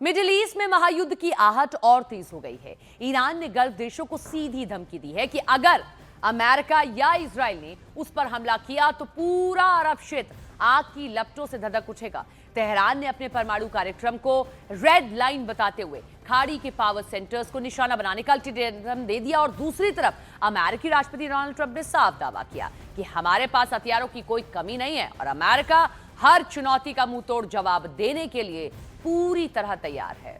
Middle east में महायुद्ध की आहट और तेज हो गई है। ईरान ने गल्फ देशों को सीधी धमकी दी है कि अगर अमेरिका या इजराइल ने उस पर हमला किया तो पूरा अरब क्षेत्र आग की लपटों से धधक उठेगा। तेहरान ने अपने परमाणु कार्यक्रम को रेड लाइन बताते हुए खाड़ी के पावर सेंटर्स को निशाना बनाने का अल्टीमेटम दे दिया और दूसरी तरफ अमेरिकी राष्ट्रपति डोनाल्ड ट्रंप ने साफ दावा किया कि हमारे पास हथियारों की कोई कमी नहीं है और अमेरिका हर चुनौती का मुंहतोड़ जवाब देने के लिए पूरी तरह तैयार है।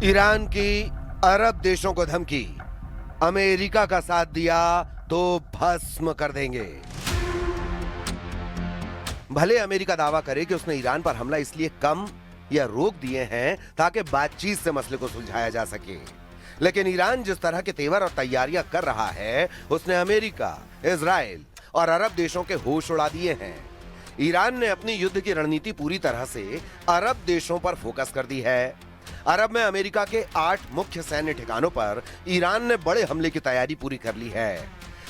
ईरान की अरब देशों को धमकी, अमेरिका का साथ दिया तो भस्म कर देंगे। भले अमेरिका दावा करे कि उसने ईरान पर हमला इसलिए कम या रोक दिए हैं ताकि बातचीत से मसले को सुलझाया जा सके, लेकिन ईरान जिस तरह के तेवर और तैयारियां कर रहा है उसने अमेरिका, इजराइल और अरब देशों के होश उड़ा दिए हैं। ईरान ने अपनी युद्ध की रणनीति पूरी तरह से अरब देशों पर फोकस कर दी है। अरब में अमेरिका के 8 मुख्य सैन्य ठिकानों पर ईरान ने बड़े हमले की तैयारी पूरी कर ली है।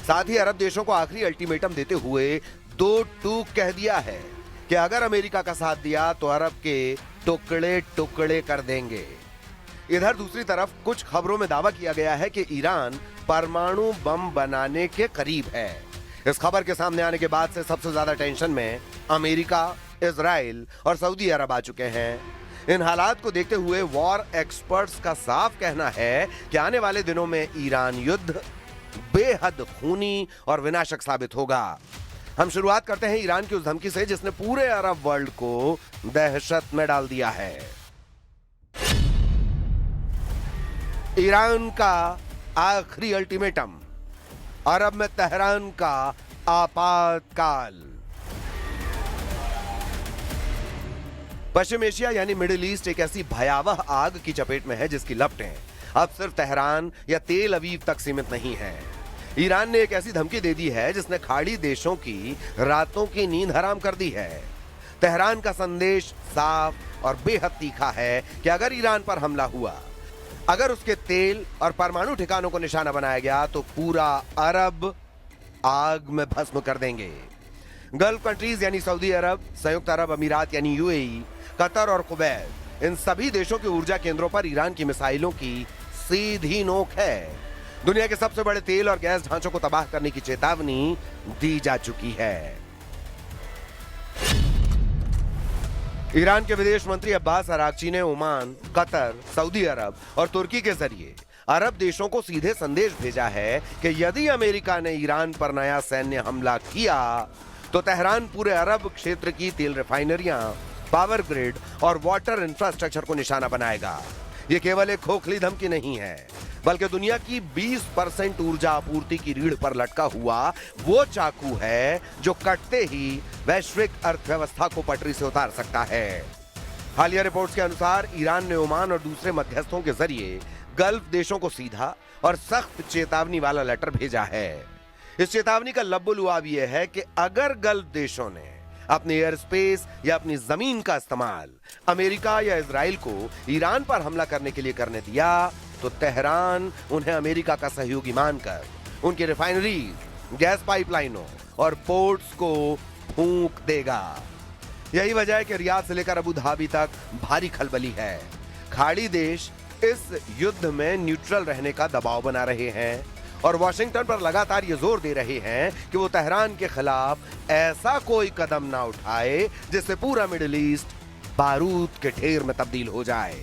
साथ ही अरब देशों को आखिरी अल्टीमेटम देते हुए 2 टूक कह दिया है कि अगर अमेरिका का साथ दिया तो अरब के टुकड़े टुकड़े कर देंगे। इधर दूसरी तरफ कुछ खबरों में दावा किया गया है कि ईरान परमाणु बम बनाने के करीब है। इस खबर के सामने आने के बाद से सबसे ज्यादा टेंशन में अमेरिका, इजराइल और सऊदी अरब आ चुके हैं। इन हालात को देखते हुए वॉर एक्सपर्ट्स का साफ कहना है कि आने वाले दिनों में ईरान युद्ध बेहद खूनी और विनाशक साबित होगा। हम शुरुआत करते हैं ईरान की उस धमकी से जिसने पूरे अरब वर्ल्ड को दहशत में डाल दिया है। ईरान का आखिरी अल्टीमेटम, अरब में तेहरान का आपातकाल। पश्चिम एशिया यानी मिडिल ईस्ट एक ऐसी भयावह आग की चपेट में है जिसकी लपटें अब सिर्फ तेहरान या तेल अवीव तक सीमित नहीं है। ईरान ने एक ऐसी धमकी दे दी है जिसने खाड़ी देशों की रातों की नींद हराम कर दी है। तेहरान का संदेश साफ और बेहद तीखा है कि अगर ईरान पर हमला हुआ, अगर उसके तेल और परमाणु ठिकानों को निशाना बनाया गया तो पूरा अरब आग में भस्म कर देंगे। गल्फ कंट्रीज यानी सऊदी अरब, संयुक्त अरब अमीरात यानी यूएई, कतर और कुवैत, इन सभी देशों के ऊर्जा केंद्रों पर ईरान की मिसाइलों की सीधी नोक है। दुनिया के सबसे बड़े तेल और गैस ढांचों को तबाह करने की चेतावनी दी जा चुकी है। ईरान के विदेश मंत्री अब्बास अरागची ने ओमान, कतर, सऊदी अरब और तुर्की के जरिए अरब देशों को सीधे संदेश भेजा है कि यदि अमेरिका ने ईरान पर नया सैन्य हमला किया तो तेहरान पूरे अरब क्षेत्र की तेल रिफाइनरियां, पावर ग्रिड और वाटर इंफ्रास्ट्रक्चर को निशाना बनाएगा। यह केवल एक खोखली धमकी नहीं है, बल्कि दुनिया की 20% ऊर्जा आपूर्ति की रीढ़ पर लटका हुआ वो चाकू है जो कटते ही वैश्विक अर्थव्यवस्था को पटरी से उतार सकता है। हालिया रिपोर्ट्स के अनुसार ईरान ने ओमान और दूसरे मध्यस्थों के जरिए गल्फ देशों को सीधा और सख्त चेतावनी वाला लेटर भेजा है। इस चेतावनी का लब्बो-लुआब यह है कि अगर गल्फ देशों ने अपने एयर स्पेस या अपनी जमीन का इस्तेमाल अमेरिका या इजराइल को ईरान पर हमला करने के लिए करने दिया तो तेहरान उन्हें अमेरिका का सहयोगी मानकर उनकी रिफाइनरीज, गैस पाइपलाइनों और पोर्ट्स को फूंक देगा। यही वजह है कि रियाद से लेकर अबू धाबी तक भारी खलबली है। खाड़ी देश इस युद्ध में न्यूट्रल रहने का दबाव बना रहे हैं और वॉशिंगटन पर लगातार ये जोर दे रहे हैं कि वो तेहरान के खिलाफ ऐसा कोई कदम ना उठाए जिससे पूरा मिडिल ईस्ट बारूद के ढेर में तब्दील हो जाए।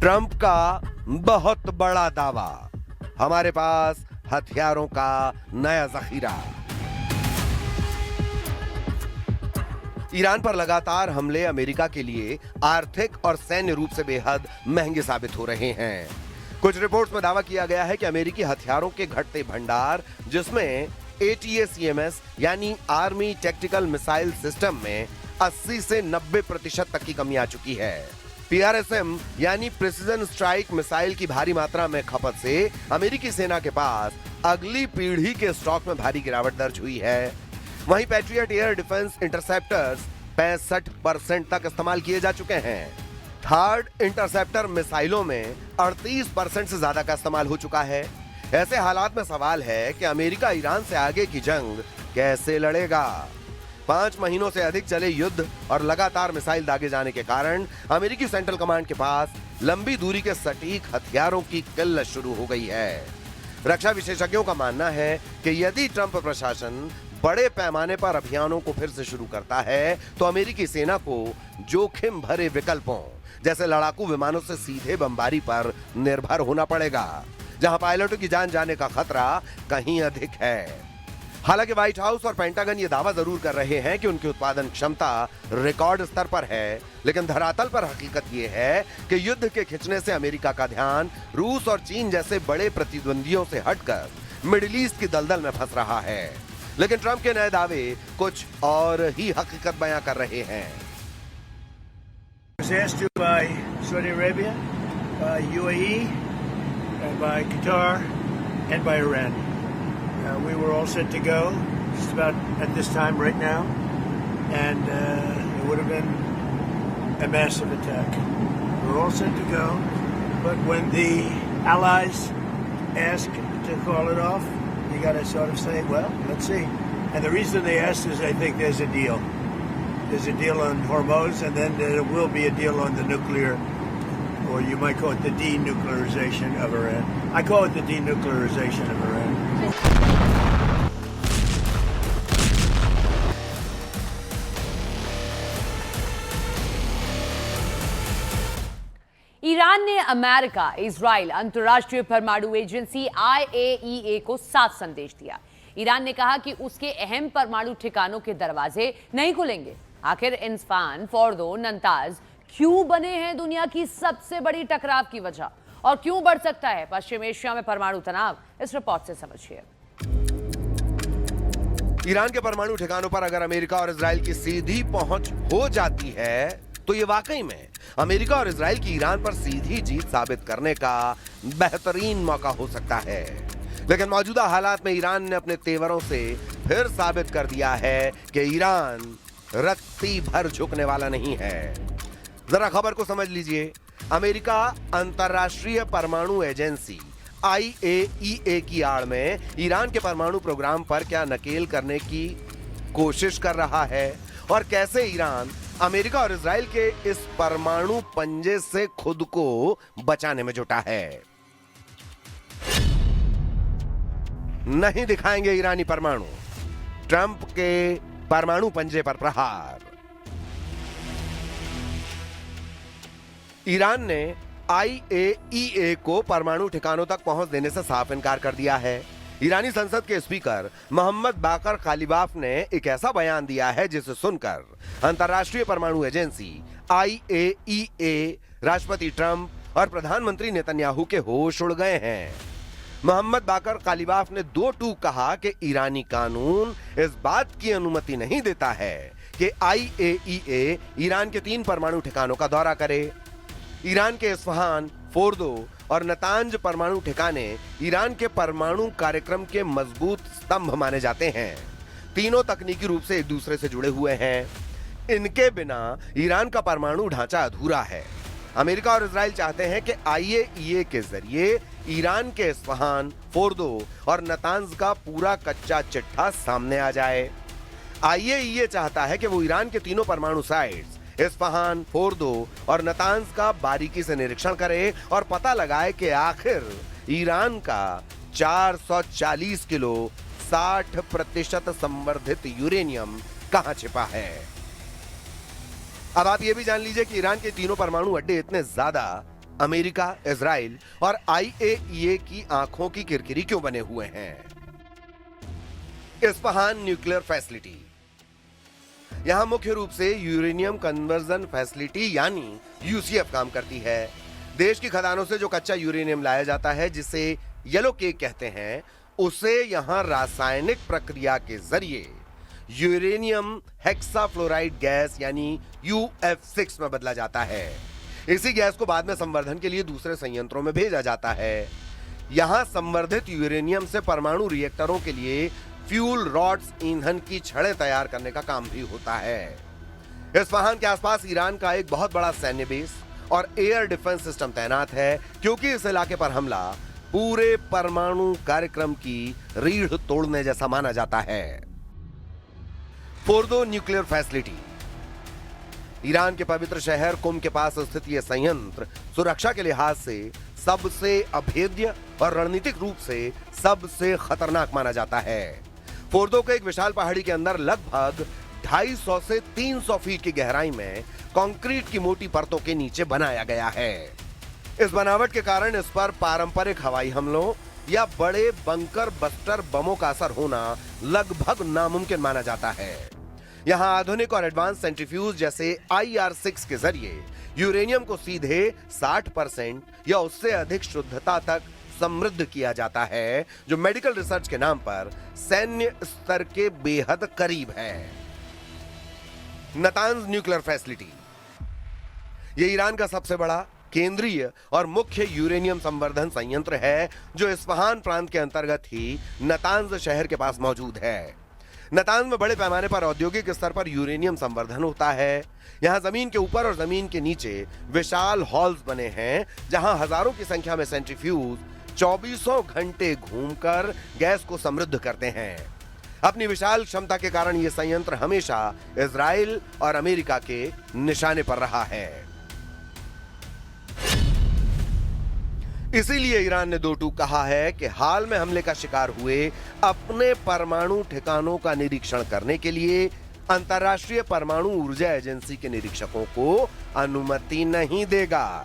ट्रंप का बहुत बड़ा दावा, हमारे पास हथियारों का नया जखीरा। ईरान पर लगातार हमले अमेरिका के लिए आर्थिक और सैन्य रूप से बेहद महंगे साबित हो रहे हैं। कुछ रिपोर्ट्स में दावा किया गया है कि अमेरिकी हथियारों के घटते भंडार, जिसमें ATACMS यानी आर्मी टैक्टिकल मिसाइल सिस्टम में 80 से 90% तक की कमी आ चुकी है। PRSM यानी प्रिसिजन स्ट्राइक मिसाइल की भारी मात्रा में खपत से अमेरिकी सेना के पास अगली पीढ़ी के स्टॉक में भारी गिरावट दर्ज हुई है। वहीं पैट्रियट एयर डिफेंस इंटरसेप्टर्स 65% तक इस्तेमाल किए जा चुके हैं। थर्ड इंटरसेप्टर मिसाइलों में 38% से ज्यादा का इस्तेमाल हो चुका है। ऐसे हालात में सवाल है कि अमेरिका ईरान से आगे की जंग कैसे लड़ेगा। 5 महीनों से अधिक चले युद्ध और लगातार मिसाइल दागे जाने के कारण अमेरिकी सेंट्रल कमांड के पास लंबी दूरी के सटीक हथियारों की किल्लत शुरू हो गई है। रक्षा विशेषज्ञों का मानना है कि यदि ट्रंप प्रशासन बड़े पैमाने पर अभियानों को फिर से शुरू करता है तो अमेरिकी सेना को जोखिम भरे विकल्पों जैसे लड़ाकू विमानों से सीधे बमबारी पर निर्भर होना पड़ेगा, जहां पायलटों की जान जाने का खतरा कहीं अधिक है। हालांकि व्हाइट हाउस और पेंटागन ये दावा जरूर कर रहे हैं कि उनकी उत्पादन क्षमता रिकॉर्ड स्तर पर है, लेकिन धरातल पर हकीकत ये है कि युद्ध के खिंचने से अमेरिका का ध्यान रूस और चीन जैसे बड़े प्रतिद्वंदियों से हटकर मिडिल ईस्ट की दलदल में फंस रहा है। लेकिन ट्रंप के नए दावे कुछ और ही हकीकत बयां कर रहे हैं। was asked to by Saudi Arabia, by UAE, and by Qatar, and by Iran. We were all set to go just about at this time right now, and it would have been a massive attack. We were all set to go, but when the allies ask to call it off, you got to sort of say, well, let's see. And the reason they asked is I think there's a deal. There's a deal on Hormuz, and then there will be a deal on the nuclear, or you might call it the denuclearization of Iran. I call it the denuclearization of Iran. Iran ने America, Israel, अंतर्राष्ट्रीय परमाणु agency IAEA को साफ संदेश दिया। Iran ने कहा कि उसके अहम परमाणु ठिकानों के दरवाजे नहीं खुलेंगे। आखिर इंस्फान, फोर्दो, नंताज क्यों बने हैं दुनिया की सबसे बड़ी टकराव की वजह, और क्यों बढ़ सकता है पश्चिम एशिया में परमाणु तनाव? इस रिपोर्ट से समझिए। ईरान के परमाणु ठिकानों पर अगर अमेरिका और इजराइल की सीधी पहुंच हो जाती है तो ये वाकई में अमेरिका और इजराइल की ईरान पर सीधी जीत साबित करने का बेहतरीन मौका हो सकता है। लेकिन मौजूदा हालात में ईरान ने अपने तेवरों से फिर साबित कर दिया है कि ईरान रत्ती भर झुकने वाला नहीं है। जरा खबर को समझ लीजिए। अमेरिका अंतर्राष्ट्रीय परमाणु एजेंसी IAEA की आड़ में ईरान के परमाणु प्रोग्राम पर क्या नकेल करने की कोशिश कर रहा है, और कैसे ईरान अमेरिका और इजराइल के इस परमाणु पंजे से खुद को बचाने में जुटा है। नहीं दिखाएंगे ईरानी परमाणु, ट्रंप के परमाणु पंजे पर प्रहार। ईरान ने IAEA को परमाणु ठिकानों तक पहुंच देने से साफ इनकार कर दिया है। ईरानी संसद के स्पीकर मोहम्मद बाकर कालिबाफ ने एक ऐसा बयान दिया है जिसे सुनकर अंतर्राष्ट्रीय परमाणु एजेंसी IAEA, राष्ट्रपति ट्रंप और प्रधानमंत्री नेतन्याहू के होश उड़ गए हैं। मोहम्मद बाकर कालिबाफ ने 2 टूक कहा कि ईरानी कानून इस बात की अनुमति नहीं देता है कि IAEA ईरान के 3 परमाणु ठिकानों का दौरा करे। ईरान के इस्फहान, फोर्दो और नतांज परमाणु ठिकाने ईरान के परमाणु कार्यक्रम के मजबूत स्तंभ माने जाते हैं। तीनों तकनीकी रूप से एक दूसरे से जुड़े हुए हैं। इनके बिना ईरान का परमाणु ढांचा अधूरा है। अमेरिका और इजराइल चाहते हैं कि IAEA के जरिए ईरान के इस्फहान, फोर्दो और नतांज का पूरा कच्चा चिट्ठा सामने आ जाए। IAEA चाहता है कि वो ईरान के तीनों परमाणु साइट्स इस्फहान, फोर्दो और नतांज का बारीकी से निरीक्षण करे और पता लगाए कि आखिर ईरान का 440 किलो 60% संवर्धित यूरेनियम कहां छिपा है। अब आप ये भी जान लीजिए कि ईरान के तीनों परमाणु अड्डे इतने ज्यादा अमेरिका, इजराइल और IAEA की आंखों की किरकिरी क्यों बने हुए हैं। इस्फहान न्यूक्लियर फैसिलिटी, यहां मुख्य रूप से यूरेनियम कन्वर्जन फैसिलिटी यानी UCF काम करती है। देश की खदानों से जो कच्चा यूरेनियम लाया जाता है, जिसे येलो केक कहते हैं, उसे यहां रासायनिक प्रक्रिया के जरिए यूरेनियम हेक्साफ्लोराइड गैस यानी UF6 में बदला जाता है। इसी गैस को बाद में संवर्धन के लिए दूसरे संयंत्रों में भेजा जाता है। यहां संवर्धित यूरेनियम से परमाणु रिएक्टरों के लिए फ्यूल रॉड्स, ईंधन की छड़ें तैयार करने का काम भी होता है। इस्फहान के आसपास ईरान का एक बहुत बड़ा सैन्य बेस और एयर डिफेंस सिस्टम तैनात है, क्योंकि इस इलाके पर हमला पूरे परमाणु कार्यक्रम की रीढ़ तोड़ने जैसा माना जाता है। फोर्दो न्यूक्लियर फैसिलिटी, ईरान के पवित्र शहर कुम के पास स्थित यह संयंत्र सुरक्षा के लिहाज से सबसे अभेद्य और रणनीतिक रूप से सबसे खतरनाक माना जाता है। फोर्दो को एक विशाल पहाड़ी के अंदर लगभग 250 से 300 फीट की गहराई में कंक्रीट की मोटी परतों के नीचे बनाया गया है। इस बनावट के कारण इस पर पारंपरिक हवाई हमलों या बड़े बंकर बस्टर बमों का असर होना लगभग नामुमकिन माना जाता है। यहां आधुनिक और एडवांस सेंट्रीफ्यूज जैसे IR6 के जरिए यूरेनियम को सीधे 60% या उससे अधिक शुद्धता तक समृद्ध किया जाता है, जो मेडिकल रिसर्च के नाम पर सैन्य स्तर के बेहद करीब है। नतांज न्यूक्लियर फैसिलिटी, यह ईरान का सबसे बड़ा केंद्रीय और मुख्य यूरेनियम संवर्धन संयंत्र है, जो इस्फहान प्रांत के अंतर्गत ही नतांज शहर के पास मौजूद है। नतांज में बड़े पैमाने पर औद्योगिक स्तर पर यूरेनियम संवर्धन होता है। यहां जमीन के ऊपर और जमीन के नीचे विशाल हॉल्स बने हैं, जहां हजारों की संख्या में सेंट्रीफ्यूज 24 घंटे घूमकर गैस को समृद्ध करते हैं। अपनी विशाल क्षमता के कारण यह संयंत्र हमेशा इजराइल और अमेरिका के निशाने पर रहा है। इसीलिए ईरान ने दो टूक कहा है कि हाल में हमले का शिकार हुए अपने परमाणु ठिकानों का निरीक्षण करने के लिए अंतर्राष्ट्रीय परमाणु ऊर्जा एजेंसी के निरीक्षकों को अनुमति नहीं देगा।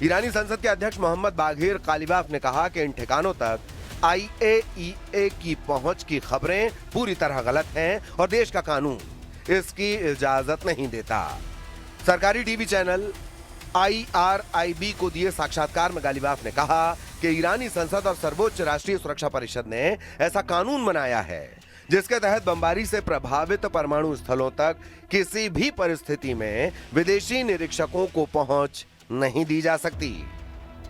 ईरानी संसद के अध्यक्ष मोहम्मद बाघिर कालिबाफ ने कहा कि इन ठिकानों तक IAEA की पहुंच की खबरें पूरी तरह गलत हैं और देश का कानून इसकी इजाजत नहीं देता। सरकारी टीवी चैनल IRIB को दिए साक्षात्कार में गालिबाफ ने कहा कि ईरानी संसद और सर्वोच्च राष्ट्रीय सुरक्षा परिषद ने ऐसा कानून बनाया है जिसके तहत बमबारी से प्रभावित परमाणु स्थलों तक किसी भी परिस्थिति में विदेशी निरीक्षकों को पहुंच नहीं दी जा सकती।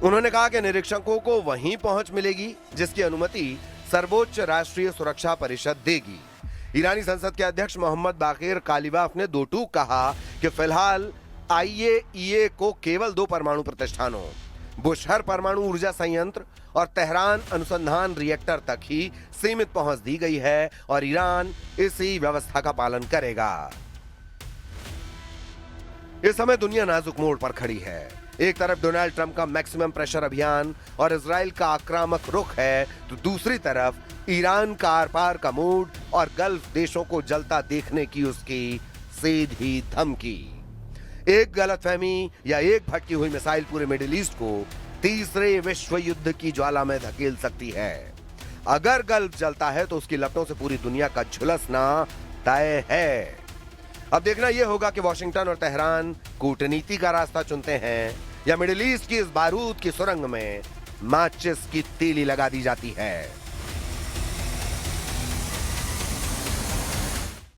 उन्होंने कहा कि निरीक्षकों को वहीं पहुंच मिलेगी जिसकी अनुमति सर्वोच्च राष्ट्रीय सुरक्षा परिषद देगी। ईरानी संसद के अध्यक्ष मोहम्मद बाकिर कालिबाफ ने दो टूक कहा कि फिलहाल IAEA को केवल 2 परमाणु प्रतिष्ठानों बुशहर परमाणु ऊर्जा संयंत्र और तेहरान अनुसंधान रिएक्टर तक ही सीमित पहुंच दी गई है और ईरान इसी व्यवस्था का पालन करेगा। इस समय दुनिया नाजुक मोड़ पर खड़ी है। एक तरफ डोनाल्ड ट्रंप का मैक्सिमम प्रेशर अभियान और इजराइल का आक्रामक रुख है, तो दूसरी तरफ ईरान का आर पार का मूड और गल्फ देशों को जलता देखने की उसकी सीधी धमकी। एक गलतफहमी या एक भटकी हुई मिसाइल पूरे मिडिल ईस्ट को तीसरे विश्व युद्ध की ज्वाला में धकेल सकती है। अगर गल्फ जलता है तो उसकी लपटों से पूरी दुनिया का झुलसना तय है। अब देखना यह होगा कि वॉशिंगटन और तेहरान कूटनीति का रास्ता चुनते हैं या मिडिल ईस्ट की इस बारूद की सुरंग में माचिस की तीली लगा दी जाती है।